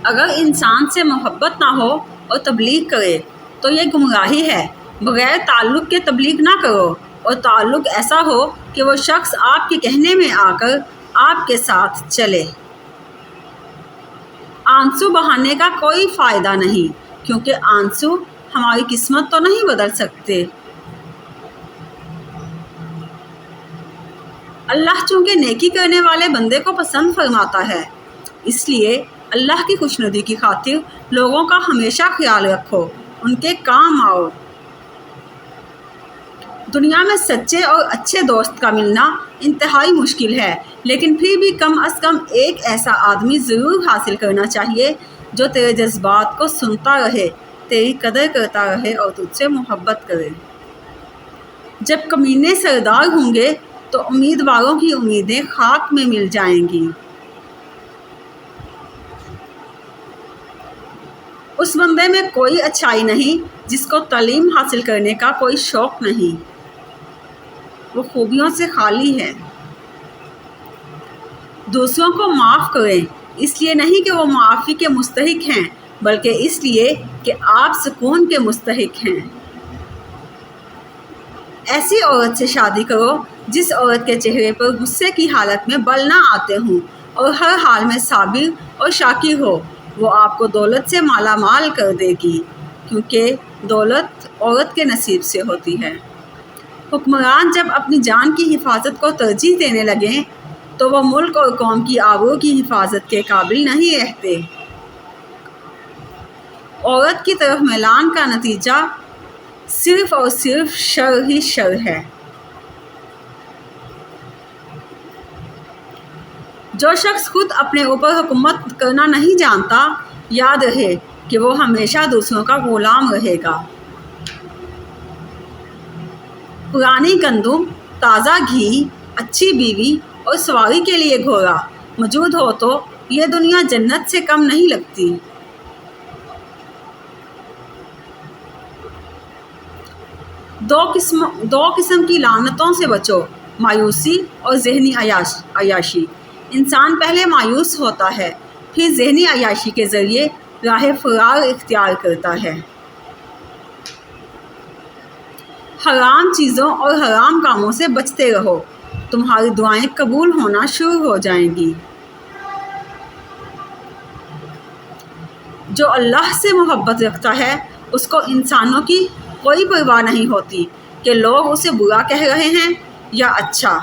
اگر انسان سے محبت نہ ہو اور تبلیغ کرے تو یہ گمراہی ہے۔ بغیر تعلق کے تبلیغ نہ کرو، اور تعلق ایسا ہو کہ وہ شخص آپ کے کہنے میں آ کر آپ کے ساتھ چلے۔ آنسو بہانے کا کوئی فائدہ نہیں، کیونکہ آنسو ہماری قسمت تو نہیں بدل سکتے۔ اللہ چونکہ نیکی کرنے والے بندے کو پسند فرماتا ہے، اس لیے اللہ کی خوشنودی کی خاطر لوگوں کا ہمیشہ خیال رکھو، ان کے کام آؤ۔ دنیا میں سچے اور اچھے دوست کا ملنا انتہائی مشکل ہے، لیکن پھر بھی کم از کم ایک ایسا آدمی ضرور حاصل کرنا چاہیے جو تیرے جذبات کو سنتا رہے، تیری قدر کرتا رہے اور تجھ سے محبت کرے۔ جب کمینے سردار ہوں گے تو امیدواروں کی امیدیں خاک میں مل جائیں گی۔ اس بندے میں کوئی اچھائی نہیں جس کو تعلیم حاصل کرنے کا کوئی شوق نہیں، وہ خوبیوں سے خالی ہے۔ دوسروں کو معاف کریں، اس لیے نہیں کہ وہ معافی کے مستحق ہیں، بلکہ اس لیے کہ آپ سکون کے مستحق ہیں۔ ایسی عورت سے شادی کرو جس عورت کے چہرے پر غصے کی حالت میں بل نہ آتے ہوں اور ہر حال میں صابر اور شاکر ہو، وہ آپ کو دولت سے مالا مال کر دے گی، کیونکہ دولت عورت کے نصیب سے ہوتی ہے۔ حکمران جب اپنی جان کی حفاظت کو ترجیح دینے لگیں تو وہ ملک اور قوم کی آبرو کی حفاظت کے قابل نہیں رہتے۔ عورت کی طرف میلان کا نتیجہ صرف اور صرف شر ہی شر ہے۔ جو شخص خود اپنے اوپر حکومت کرنا نہیں جانتا، یاد رہے کہ وہ ہمیشہ دوسروں کا غلام رہے گا۔ پرانی گندم، تازہ گھی، اچھی بیوی اور سواری کے لیے گھوڑا موجود ہو تو یہ دنیا جنت سے کم نہیں لگتی۔ دو قسم کی لعنتوں سے بچو، مایوسی اور ذہنی عیاشی۔ انسان پہلے مایوس ہوتا ہے، پھر ذہنی عیاشی کے ذریعے راہ فرار اختیار کرتا ہے۔ حرام چیزوں اور حرام کاموں سے بچتے رہو، تمہاری دعائیں قبول ہونا شروع ہو جائیں گی۔ جو اللہ سے محبت رکھتا ہے اس کو انسانوں کی کوئی پرواہ نہیں ہوتی کہ لوگ اسے برا کہہ رہے ہیں یا اچھا۔